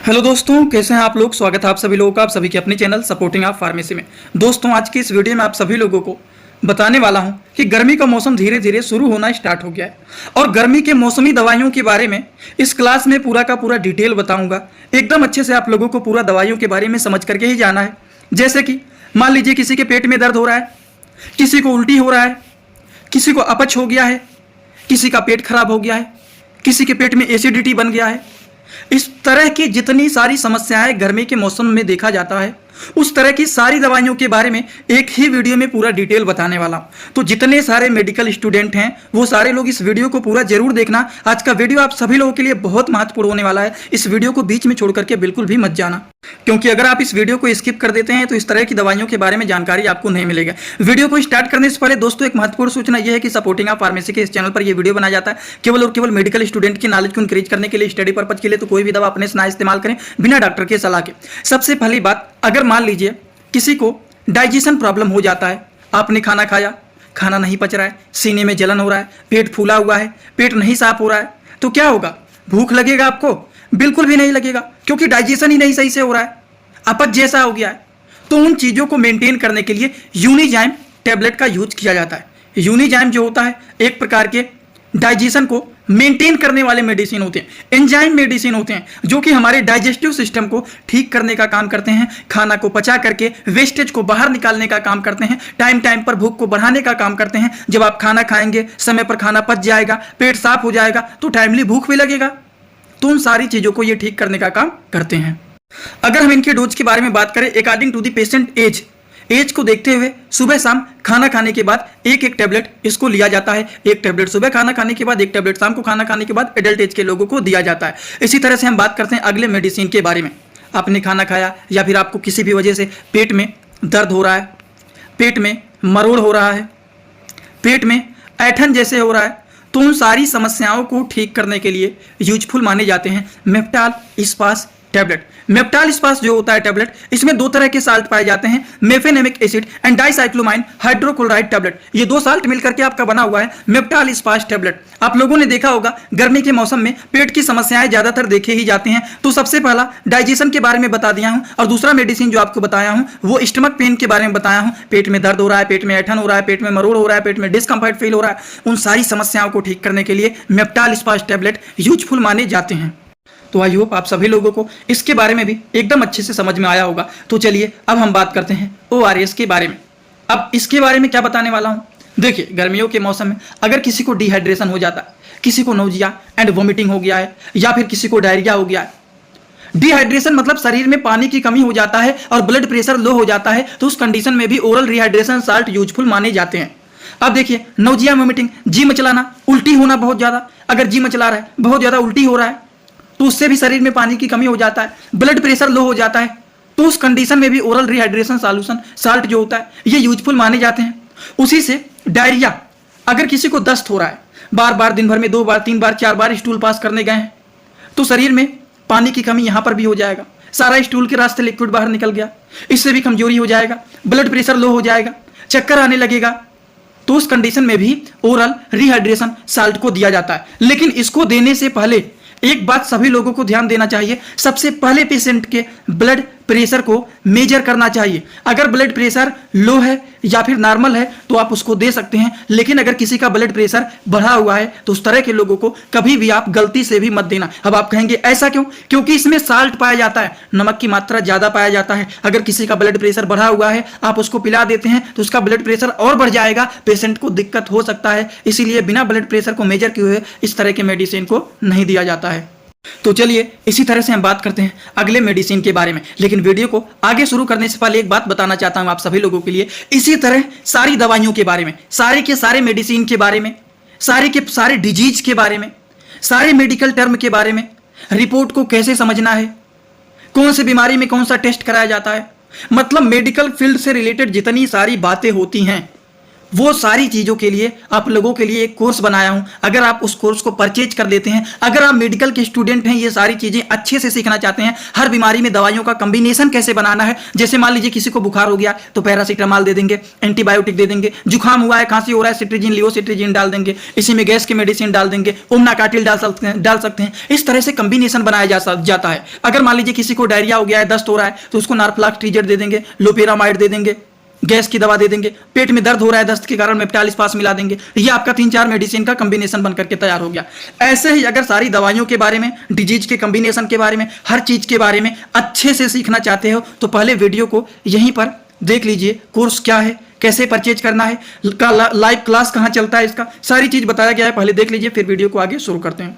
Hello दोस्तों, कैसे हैं आप लोग। स्वागत है आप सभी लोगों का आप सभी के अपने चैनल सपोर्टिंग ऑफ फार्मेसी में। दोस्तों, आज की इस वीडियो में आप सभी लोगों को बताने वाला हूं कि गर्मी का मौसम धीरे धीरे शुरू होना स्टार्ट हो गया है और गर्मी के मौसमी दवाइयों के बारे में इस क्लास में पूरा का पूरा डिटेल बताऊंगा। एकदम अच्छे से आप लोगों को पूरा दवाइयों के बारे में समझ करके ही जाना है। जैसे कि मान लीजिए किसी के पेट में दर्द हो रहा है, किसी को उल्टी हो रहा है, किसी को अपच हो गया है, किसी का पेट खराब हो गया है, किसी के पेट में एसिडिटी बन गया है। इस तरह की जितनी सारी समस्याएं गर्मी के मौसम में देखा जाता है, उस तरह की सारी दवाइयों के बारे में एक ही वीडियो में पूरा डिटेल बताने वाला हूं। तो जितने सारे मेडिकल स्टूडेंट हैं वो सारे लोग इस वीडियो को पूरा जरूर देखना। आज का वीडियो आप सभी लोगों के लिए बहुत महत्वपूर्ण होने वाला है। इस वीडियो को बीच में छोड़ करके बिल्कुल भी मत जाना, क्योंकि अगर आप इस वीडियो को स्किप कर देते हैं तो इस तरह की दवाइयों के बारे में जानकारी आपको नहीं मिलेगा। वीडियो को स्टार्ट करने से पहले दोस्तों एक महत्वपूर्ण सूचना यह है कि सपोर्टिंग ऑफ फार्मेसी के इस चैनल पर यह वीडियो बनाया जाता है केवल और केवल मेडिकल स्टूडेंट की नॉलेज को इंक्रीज करने के लिए, स्टडी पर्पज के लिए। तो कोई भी दवा अपने से ना इस्तेमाल करें बिना डॉक्टर के सलाह के। सबसे पहली बात, अगर मान लीजिए किसी को डाइजेशन प्रॉब्लम हो जाता है, आपने खाना खाया, खाना नहीं पच रहा है, सीने में जलन हो रहा है, पेट फूला हुआ है, पेट नहीं साफ हो रहा है, तो क्या होगा? भूख लगेगा आपको? बिल्कुल भी नहीं लगेगा, क्योंकि डाइजेशन ही नहीं सही से हो रहा है, अपच जैसा हो गया है। तो उन चीज़ों को मेंटेन करने के लिए यूनिजाइम टैबलेट का यूज किया जाता है। यूनिजाइम जो होता है एक प्रकार के डाइजेशन को मेंटेन करने वाले मेडिसिन होते हैं, एंजाइम मेडिसिन होते हैं, जो कि हमारे डाइजेस्टिव सिस्टम को ठीक करने का काम करते हैं, खाना को पचा करके वेस्टेज को बाहर निकालने का काम करते हैं, टाइम टाइम पर भूख को बढ़ाने का काम करते हैं। जब आप खाना खाएंगे, समय पर खाना पच जाएगा, पेट साफ हो जाएगा, तो टाइमली भूख भी लगेगा। तो उन सारी चीज़ों को ये ठीक करने का काम करते हैं। अगर हम इनके डोज के बारे में बात करें, according to the patient age को देखते हुए सुबह शाम खाना खाने के बाद एक एक टैबलेट इसको लिया जाता है। एक टैबलेट सुबह खाना खाने के बाद, एक टैबलेट शाम को खाना खाने के बाद एडल्ट एज के लोगों को दिया जाता है। इसी तरह से हम बात करते हैं अगले मेडिसिन के बारे में। आपने खाना खाया या फिर आपको किसी भी वजह से पेट में दर्द हो रहा है, पेट में मरोड़ हो रहा है, पेट में ऐठन जैसे हो रहा है, तो उन सारी समस्याओं को ठीक करने के लिए यूजफुल माने जाते हैं मेप्टाल स्पास टैबलेट। मेप्टाल स्पास जो होता है टैबलेट, इसमें दो तरह के साल्ट पाए जाते हैं, mefenamic acid and dicyclomine hydrochloride tablet. ये दो साल्ट मिलकर के आपका बना हुआ है मेप्टाल स्पास टैबलेट। आप लोगों ने देखा होगा गर्मी के मौसम में पेट की समस्याएं ज्यादातर देखे ही जाती हैं। तो सबसे पहला डाइजेशन के बारे में बता दिया हूं, और दूसरा मेडिसिन जो आपको बताया हूं वो स्टमक पेन के बारे में बताया हूं। पेट में दर्द हो रहा है, पेट में ऐठन हो रहा है, पेट में मरोड़ हो रहा है, पेट में डिस्कम्फर्ट फील हो रहा है, उन सारी समस्याओं को ठीक करने के लिए मेप्टाल स्पास टैबलेट यूजफुल माने जाते हैं। तो आई होप आप सभी लोगों को इसके बारे में भी एकदम अच्छे से समझ में आया होगा। तो चलिए अब हम बात करते हैं ORS के बारे में। अब इसके बारे में क्या बताने वाला हूं, देखिए गर्मियों के मौसम में अगर किसी को डिहाइड्रेशन हो जाता है, किसी को नौजिया एंड वोमिटिंग हो गया है, या फिर किसी को डायरिया हो गया है। डिहाइड्रेशन मतलब शरीर में पानी की कमी हो जाता है और ब्लड प्रेशर लो हो जाता है, तो उस कंडीशन में भी ओरल रिहाइड्रेशन साल्ट यूजफुल माने जाते हैं। अब देखिए नौजिया वोमिटिंग, जी मचलाना, उल्टी होना बहुत ज्यादा, अगर जी मचला रहा है, बहुत ज्यादा उल्टी हो रहा है, तो उससे भी शरीर में पानी की कमी हो जाता है, ब्लड प्रेशर लो हो जाता है, तो उस कंडीशन में भी ओरल रिहाइड्रेशन सॉल्यूशन साल्ट जो होता है ये यूजफुल माने जाते हैं। उसी से डायरिया, अगर किसी को दस्त हो रहा है, बार बार दिन भर में 2 बार 3 बार 4 बार स्टूल पास करने गए हैं, तो शरीर में पानी की कमी यहां पर भी हो जाएगा, सारा स्टूल के रास्ते लिक्विड बाहर निकल गया, इससे भी कमजोरी हो जाएगा, ब्लड प्रेशर लो हो जाएगा, चक्कर आने लगेगा। तो उस कंडीशन में भी ओरल रिहाइड्रेशन साल्ट को दिया जाता है। लेकिन इसको देने से पहले एक बात सभी लोगों को ध्यान देना चाहिए, सबसे पहले पेशेंट के ब्लड प्रेशर को मेजर करना चाहिए। अगर ब्लड प्रेशर लो है या फिर नॉर्मल है तो आप उसको दे सकते हैं, लेकिन अगर किसी का ब्लड प्रेशर बढ़ा हुआ है तो उस तरह के लोगों को कभी भी आप गलती से भी मत देना। अब आप कहेंगे ऐसा क्यों? क्योंकि इसमें साल्ट पाया जाता है, नमक की मात्रा ज्यादा पाया जाता है। अगर किसी का ब्लड प्रेशर बढ़ा हुआ है, आप उसको पिला देते हैं तो उसका ब्लड प्रेशर और बढ़ जाएगा, पेशेंट को दिक्कत हो सकता है। इसीलिए बिना ब्लड प्रेशर को मेजर किए हुए इस तरह के मेडिसिन को नहीं दिया जाता है। तो चलिए इसी तरह से हम बात करते हैं अगले मेडिसिन के बारे में। लेकिन वीडियो को आगे शुरू करने से पहले एक बात बताना चाहता हूं आप सभी लोगों के लिए, इसी तरह सारी दवाइयों के बारे में, सारे के सारे मेडिसिन के बारे में, सारे के सारे डिजीज के बारे में, सारे मेडिकल टर्म के बारे में, रिपोर्ट को कैसे समझना है, कौन सी बीमारी में कौन सा टेस्ट कराया जाता है, मतलब मेडिकल फील्ड से रिलेटेड जितनी सारी बातें होती हैं वो सारी चीज़ों के लिए आप लोगों के लिए एक कोर्स बनाया हूं। अगर आप उस कोर्स को परचेज कर लेते हैं, अगर आप मेडिकल के स्टूडेंट हैं, ये सारी चीज़ें अच्छे से सीखना चाहते हैं, हर बीमारी में दवाइयों का कॉम्बिनेशन कैसे बनाना है, जैसे मान लीजिए किसी को बुखार हो गया तो पैरासीटामॉल दे देंगे, एंटीबायोटिक दे देंगे, जुकाम हुआ है, खांसी हो रहा है, सिट्रीजिन लिवोसिट्रीजिन डाल देंगे, इसी में गैस की मेडिसिन डाल देंगे, ओमनाकाटिल डाल सकते हैं। इस तरह से कॉम्बिनेशन बनाया जाता है। अगर मान लीजिए किसी को डायरिया हो गया है, दस्त हो रहा है, तो उसको नार्फ्लॉक्ट्रीजेट दे देंगे, लोपेरामाइड दे देंगे, गैस की दवा दे देंगे, पेट में दर्द हो रहा है दस्त के कारण मेप्टालिस पास मिला देंगे। ये आपका 3-4 मेडिसिन का कॉम्बिनेशन बनकर के तैयार हो गया। ऐसे ही अगर सारी दवाइयों के बारे में, डिजीज के कॉम्बिनेशन के बारे में, हर चीज के बारे में अच्छे से सीखना चाहते हो तो पहले वीडियो को यहीं पर देख लीजिए। कोर्स क्या है, कैसे परचेज करना है, लाइव क्लास कहाँ चलता है, इसका सारी चीज बताया गया है। पहले देख लीजिए, फिर वीडियो को आगे शुरू करते हैं।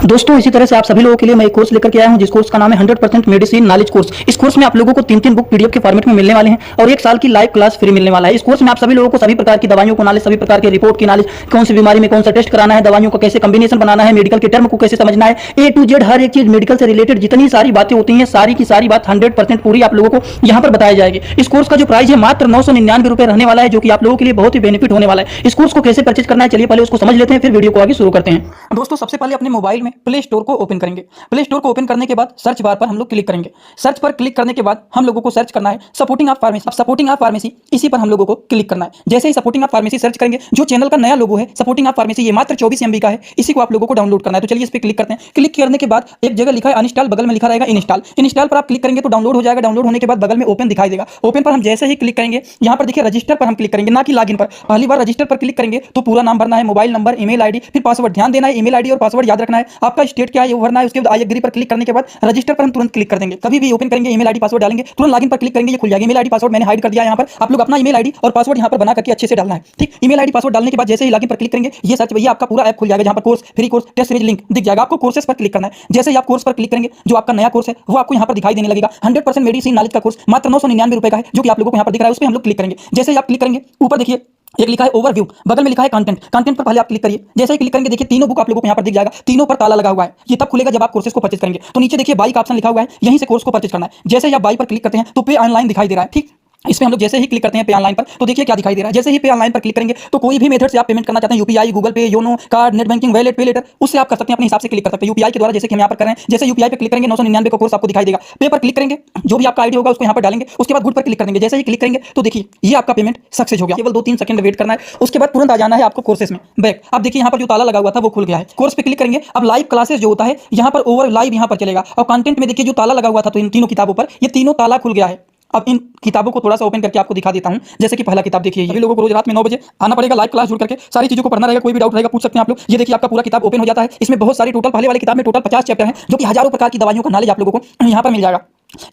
दोस्तों, इसी तरह से आप सभी लोगों के लिए मैं एक कोर्स लेकर के आया हूं, जिस कोर्स का नाम है 100% मेडिसिन नॉलेज कोर्स। इस कोर्स में आप लोगों को 3-3 बुक पीडीएफ के फॉर्मेट में मिलने वाले हैं और 1 साल की लाइव क्लास फ्री मिलने वाला है। इस कोर्स में आप सभी लोगों को सभी प्रकार की दवाइयों को नॉलेज, सभी प्रकार के रिपोर्ट की नॉलेज, कौन सी बीमारी में कौन सा टेस्ट कराना है, दवाइयों का कैसे कॉम्बिनेशन बनाना है, मेडिकल के टर्म को कैसे समझना है, A to Z हर एक चीज मेडिकल से रिलेटेड जितनी सारी बातें होती हैं, सारी की सारी बात 100% पूरी आप लोगों को यहाँ पर बताई जाएगी। इस कोर्स का जो प्राइस है मात्र 999 रुपए रहने वाला है, जो कि आप लोगों के लिए बहुत ही बेनिफिट होने वाला है। इस कोर्स को कैसे परचेज करना है, चलिए पहले उसको समझ लेते हैं, फिर वीडियो को आगे शुरू करते हैं। दोस्तों, सबसे पहले अपने मोबाइल में प्ले स्टोर को ओपन करेंगे। प्ले स्टोर को ओपन करने के बाद सर्च बार पर हम लोग क्लिक करेंगे। सर्च पर क्लिक करने के बाद हम लोगों को सर्च करना है सपोर्टिंग ऑफ फार्मेसी। अब सपोर्टिंग ऑफ फार्मेसी, इसी पर हम लोगों को क्लिक करना है। जैसे ही सपोर्टिंग ऑफ फार्मेसी सर्च करेंगे, जो चैनल का नया लोगो है सपोर्टिंग ऑफ फार्मेसी, ये मात्र 24 MB का है, इसी को आप लोगों को डाउनलोड करना है। तो चलिए इस पर क्लिक करते हैं। क्लिक करने के बाद एक जगह लिखा है अनइंस्टॉल, बगल में लिखा रहेगा इंस्टॉल। इंस्टॉल पर आप क्लिक करेंगे तो डाउनलोड हो जाएगा। डाउनलोड होने के बाद बगल में ओपन दिखाई देगा। ओपन पर हम जैसे ही क्लिक करेंगे, यहाँ पर देखिए रजिस्टर पर हम क्लिक करेंगे, ना कि लॉगिन पर। पहली बार रजिस्टर पर क्लिक करेंगे तो पूरा नाम भरना है, मोबाइल नंबर, ईमेल आईडी, फिर पासवर्ड। ध्यान देना है, ईमेल आईडी और पासवर्ड याद रखना है। आपका स्टेट क्या है वो भरना है। उसके बाद आई एग्री पर क्लिक करने के बाद रजिस्टर पर हम तुरंत क्लिक कर देंगे। कभी भी ओपन करेंगे, ईमेल आईडी पासवर्ड डालेंगे, तुरंत लॉगिन पर क्लिक करेंगे, ये खुल जाएगा। ईमेल आईडी पासवर्ड मैंने हाइड कर दिया है। यहाँ पर आप लोग अपना ईमेल आईडी और पासवर्ड यहाँ पर बना करके अच्छे से डालना है, ठीक। ईमेल आईडी पासवर्ड डालने के बाद जैसे ही लॉगिन पर क्लिक करेंगे, ये सर्च भैया आपका पूरा ऐप खुल जाएगा, जहाँ पर course, free course, test series link दिख जाएगा। आपको कोर्सेस पर क्लिक करना है। जैसे ही आप कोर्स पर क्लिक करेंगे, जो आपका नया कोर्स है वो आपको यहाँ पर दिखाई देने लगेगा। 100% मेडिसिन नॉलेज का कोर्स मात्र 999 रुपए का है, जो कि आप लोगों को यहाँ पर दिख रहा है। उस पर हम लोग क्लिक करेंगे। जैसे ही आप क्लिक करेंगे, ऊपर देखिए एक लिखा है ओवरव्यू, बगल में लिखा है कंटेंट। कंटेंट पर पहले आप क्लिक करिए। जैसे ही क्लिक करेंगे, देखिए तीनों बुक आप लोगों को यहाँ पर दिख जाएगा। तीनों पर ताला लगा हुआ है। ये तब खुलेगा जब आप कोर्सेज को परचेज करेंगे। तो नीचे देखिए बाई का ऑप्शन लिखा हुआ है, यहीं से कोर्स को परचेज करना है। जैसे ही आप बाई पर क्लिक करते हैं तो पे ऑनलाइन दिखाई दे रहा है, ठीक। इस पे हम लोग जैसे ही क्लिक करते हैं पे ऑनलाइन पर, तो देखिए क्या दिखाई दे रहा है। जैसे ही पे ऑनलाइन पर क्लिक करेंगे तो कोई भी मेथड से आप पेमेंट करना चाहते हैं, यूपीआई, गूगल पे, YONO, card, net banking, wallet, पे लेटर, उससे आप कर सकते हैं। अपने हिसाब से क्लिक कर सकते हैं यूपीआई के द्वारा, जैसे कि हम यहाँ पर कर रहे हैं। जैसे यूपीआई पे क्लिक करेंगे, 999 का कोर्स आपको दिखाई देगा। पे पर क्लिक करेंगे, जो भी आपका आईडी होगा उसको यहाँ पर डालेंगे। उसके बाद गुड पर क्लिक करेंगे। जैसे ही क्लिक करेंगे तो देखिए ये आपका पेमेंट सक्सेस हो गया। केवल 2-3 सेकंड वेट करना है। उसके बाद तुरंत आ जाना है आपको कोर्सेस में बैक। अब देखिए यहाँ पर जो ताला लगा हुआ था वो खुल गया है। कोर्स पे क्लिक करेंगे। अब लाइव क्लासेस जो होता है यहाँ पर ओवर लाइव यहाँ पर चलेगा। और कंटेंट में देखिए जो ताला लगा हुआ था, तो इन तीनों किताबों पर ये तीनों ताला खुल गया है। अब इन किताबों को थोड़ा सा ओपन करके आपको दिखा देता हूं। जैसे कि पहला किताब देखिए, ये लोगों को रोज रात में 9 बजे आना पड़ेगा, लाइव क्लास जुड़ करके सारी चीजों को पढ़ना रहेगा। कोई भी डाउट रहेगा पूछ सकते हैं आप लोग। ये देखिए आपका पूरा किताब ओपन हो जाता है। इसमें बहुत सारी टोटल, पहले वाली किताब में टोटल 50 चैप्टर हैं, जो कि हजारों प्रकार की दवाइयों का नॉलेज आप लोगों को यहाँ पर मिल जाएगा।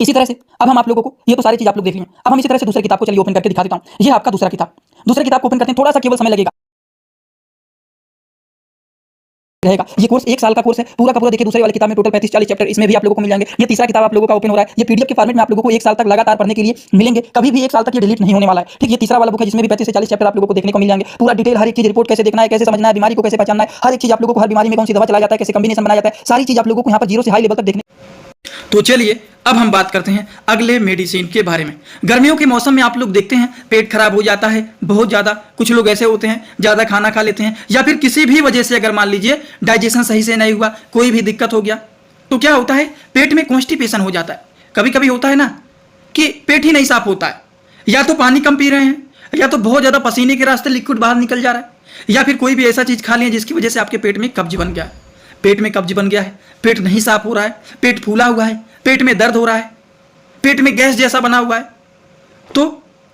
इसी तरह से अब हम आप लोगों को, ये तो सारी चीज आप लोग देख लिए। अब हम इसी तरह से दूसरी किताब को चलिए ओपन करके दिखा देता हूँ। ये आपका दूसरा किताब। दूसरी किताब को ओपन करते हैं, थोड़ा सा केवल समय लगेगा रहेगा। ये कोर्स 1 साल का कोर्स है पूरा का पूरा। देखिए दूसरे वाली किताब में टोटल 35-40 चैप्टर इसमें भी आप लोगों को मिल जाएंगे। ये तीसरा किताब आप लोगों का ओपन हो रहा है। ये पीडीएफ के फॉर्मेट में आप लोगों को 1 साल तक लगातार पढ़ने के लिए मिलेंगे। कभी भी 1 साल तक ये डिलीट नहीं होने वाला है, ठीक। ये तीसरा वाला बुक है, जिसमें भी 35 से 40 चैप्टर आप लोगों को देखने को मिल जाएंगे। पूरा डिटेल, हर एक चीज, रिपोर्ट कैसे देखना है, कैसे समझना है, बीमारी को कैसे पहचानना है, हर एक चीज आप लोगों को, हर बीमारी में कौन सी दवा चलाया जाता है, कैसे कॉम्बिनेशन बनाया जाता है, सारी चीज आप लोगों को यहाँ पर 0 से हाई लेवल तक देखने। तो चलिए अब हम बात करते हैं अगले मेडिसिन के बारे में। गर्मियों के मौसम में आप लोग देखते हैं पेट खराब हो जाता है बहुत ज़्यादा। कुछ लोग ऐसे होते हैं ज़्यादा खाना खा लेते हैं, या फिर किसी भी वजह से अगर मान लीजिए डाइजेशन सही से नहीं हुआ, कोई भी दिक्कत हो गया, तो क्या होता है पेट में कॉन्स्टिपेशन हो जाता है। कभी कभी होता है ना कि पेट ही नहीं साफ होता है, या तो पानी कम पी रहे हैं, या तो बहुत ज़्यादा पसीने के रास्ते लिक्विड बाहर निकल जा रहा है, या फिर कोई भी ऐसा चीज़ खा लिया जिसकी वजह से आपके पेट में कब्ज बन गया है। पेट में कब्ज बन गया है, पेट नहीं साफ हो रहा है, पेट फूला हुआ है, पेट में दर्द हो रहा है, पेट में गैस जैसा बना हुआ है, तो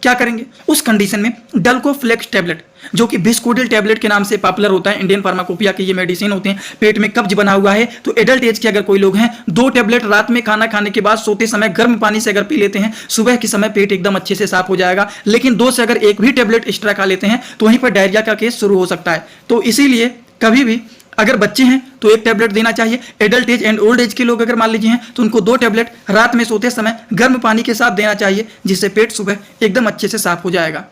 क्या करेंगे उस कंडीशन में? डल्कोफ्लेक्स टैबलेट, जो कि बिस्कोडिल टैबलेट के नाम से पॉपुलर होता है, इंडियन फार्माकोपिया के ये मेडिसिन होते हैं। पेट में कब्ज बना हुआ है तो एडल्ट एज के अगर कोई लोग हैं, 2 टैबलेट रात में खाना खाने के बाद सोते समय गर्म पानी से अगर पी लेते हैं, सुबह के समय पेट एकदम अच्छे से साफ हो जाएगा। लेकिन 2 से अगर एक भी टैबलेट एक्स्ट्रा खा लेते हैं तो वहीं पर डायरिया का केस शुरू हो सकता है। तो इसीलिए कभी भी अगर बच्चे हैं तो 1 टैबलेट देना चाहिए। Adult age and old age के लोग अगर मान लीजिए हैं तो उनको 2 टैबलेट रात में सोते समय गर्म पानी के साथ देना चाहिए, जिससे पेट सुबह एकदम अच्छे से साफ हो जाएगा।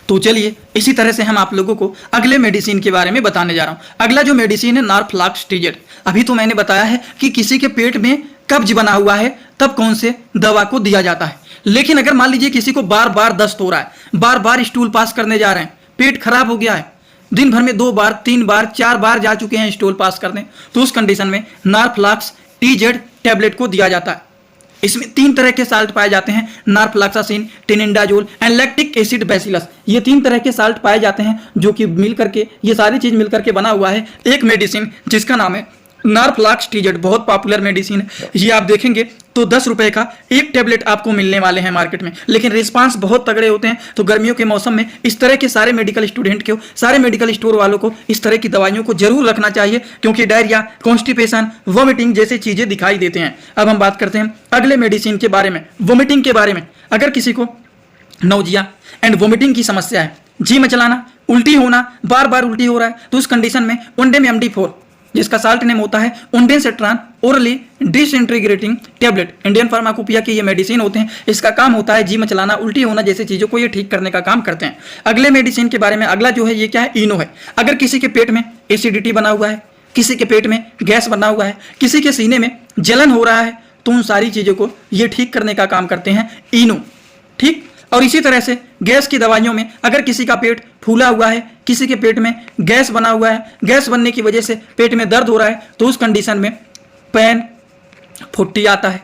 तो चलिए इसी तरह से हम आप लोगों को अगले मेडिसिन के बारे में बताने जा रहा हूं। अगला जो मेडिसिन है नार्फ्लॉक्ट्रीजेट। अभी तो मैंने बताया है कि किसी के पेट में कब्ज बना हुआ है तब कौन से दवा को दिया जाता है। लेकिन अगर मान लीजिए किसी को बार बार दस्त हो रहा है, बार बार स्टूल पास करने जा रहे हैं, पेट खराब हो गया है, दिन भर में 2 बार 3 बार 4 बार जा चुके हैं स्टूल पास करने, तो उस कंडीशन में नारफ्लॉक्स TZ टैबलेट को दिया जाता है। इसमें 3 तरह के साल्ट पाए जाते हैं, नारफ्लॉक्सासिन, टेनिडाजोल एंड लैक्टिक एसिड बैसिलस। ये 3 तरह के साल्ट पाए जाते हैं जो कि मिलकर के, ये सारी चीज मिलकर के बना हुआ है एक मेडिसिन जिसका नाम है नारफ्लॉक्स TZ। बहुत पॉपुलर मेडिसिन है ये। आप देखेंगे तो 10 रुपए का एक टैबलेट आपको मिलने वाले हैं मार्केट में, लेकिन रिस्पांस बहुत तगड़े होते हैं। तो गर्मियों के मौसम में इस तरह के सारे मेडिकल स्टूडेंट को, सारे मेडिकल स्टोर वालों को इस तरह की दवाइयों को जरूर रखना चाहिए, क्योंकि डायरिया, कॉन्स्टिपेशन, वोमिटिंग जैसी चीजें दिखाई देते हैं। अब हम बात करते हैं अगले मेडिसिन के बारे में, वोमिटिंग के बारे में। अगर किसी को नौजिया एंड वोमिटिंग की समस्या है, जी मचलाना, उल्टी होना, बार बार उल्टी हो रहा है, तो उस कंडीशन में ओंडेम MD4, जिसका साल्ट नेम होता है ondansetron orally disintegrating tablet, Indian pharmacopoeia के ये मेडिसिन होते हैं। इसका काम होता है जी मचलाना, उल्टी होना जैसी चीज़ों को ये ठीक करने का काम करते हैं। अगले मेडिसिन के बारे में, अगला जो है ये क्या है, इनो है। अगर किसी के पेट में एसिडिटी बना हुआ है, किसी के पेट में गैस बना हुआ है, किसी के सीने में जलन हो रहा है, तो उन सारी चीज़ों को ये ठीक करने का काम करते हैं इनो। ठीक, और इसी तरह से गैस की दवाइयों में, अगर किसी का पेट फूला हुआ है, किसी के पेट में गैस बना हुआ है, गैस बनने की वजह से पेट में दर्द हो रहा है, तो उस कंडीशन में पेन 40 आता है,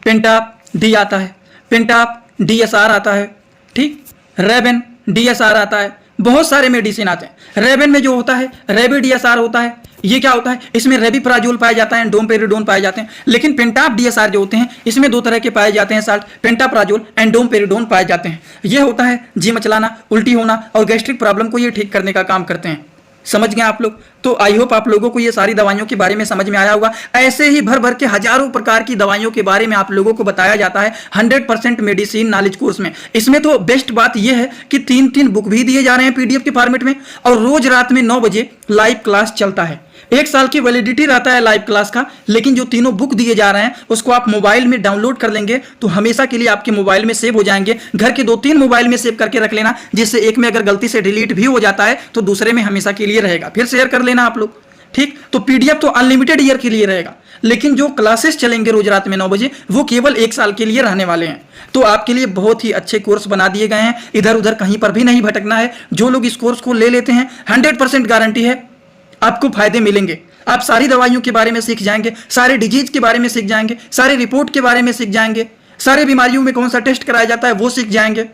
पेंटाप D आता है, पेंटाप DSR आता है, ठीक, रेबेन DSR आता है, बहुत सारे मेडिसिन आते हैं। रेबेन में जो होता है रेबी DSR होता है। ये क्या होता है, इसमें रेबिप्राजोल पाए जाता है, डोमपेरिडोन पाए जाते हैं। लेकिन पेंटाप DSR जो होते हैं, इसमें 2 तरह के पाए जाते हैं साल्ट, पेंटाप्राजोल एंड डोमपेरिडोन पाए जाते हैं। ये होता है जी मचलाना, उल्टी होना और गैस्ट्रिक प्रॉब्लम को ये ठीक करने का काम करते हैं। समझ गए आप लोग? तो आई होप आप लोगों को ये सारी दवाइयों के बारे में समझ में आया होगा। ऐसे ही भर भर के हजारों प्रकार की दवाइयों के बारे में आप लोगों को बताया जाता है 100% मेडिसिन नॉलेज कोर्स में। इसमें तो बेस्ट बात यह है कि 3-3 बुक भी दिए जा रहे हैं PDF के फॉर्मेट में, और रोज रात में 9 बजे लाइव क्लास चलता है। 1 साल की वैलिडिटी रहता है लाइव क्लास का, लेकिन जो तीनों बुक दिए जा रहे हैं उसको आप मोबाइल में डाउनलोड कर लेंगे तो हमेशा के लिए आपके मोबाइल में सेव हो जाएंगे। घर के 2-3 मोबाइल में सेव करके रख लेना, जिससे एक में अगर गलती से डिलीट भी हो जाता है तो दूसरे में हमेशा के लिए रहेगा। फिर शेयर कर लेना आप लोग, ठीक। तो PDF तो अनलिमिटेड ईयर के लिए रहेगा, लेकिन जो क्लासेस चलेंगे रोज रात में 9 बजे वो केवल 1 साल के लिए रहने वाले हैं। तो आपके लिए बहुत ही अच्छे कोर्स बना दिए गए हैं, इधर उधर कहीं पर भी नहीं भटकना है। जो लोग इस कोर्स को ले लेते हैं 100% गारंटी है आपको फायदे मिलेंगे। आप सारी दवाइयों के बारे में सीख जाएंगे, सारे डिजीज के बारे में सीख जाएंगे, सारे रिपोर्ट के बारे में सीख जाएंगे, सारे बीमारियों में कौन सा टेस्ट कराया जाता है वो सीख जाएंगे,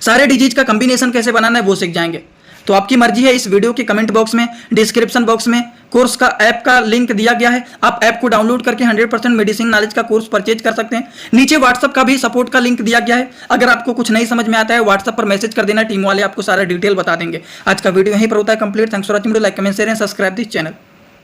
सारे डिजीज का कॉम्बिनेशन कैसे बनाना है वो सीख जाएंगे। तो आपकी मर्जी है। इस वीडियो के कमेंट बॉक्स में, डिस्क्रिप्शन बॉक्स में कोर्स का ऐप का लिंक दिया गया है। आप ऐप को डाउनलोड करके 100% मेडिसिन नॉलेज का कोर्स परचेज कर सकते हैं। नीचे व्हाट्सअप का भी सपोर्ट का लिंक दिया गया है। अगर आपको कुछ नहीं समझ में आता है व्हाट्सअप पर मैसेज कर देना, टीम वाले आपको सारा डिटेल बता देंगे। आज का वीडियो यहीं पर होता है complete. Thanks for watching. Like, comment, share and subscribe this channel.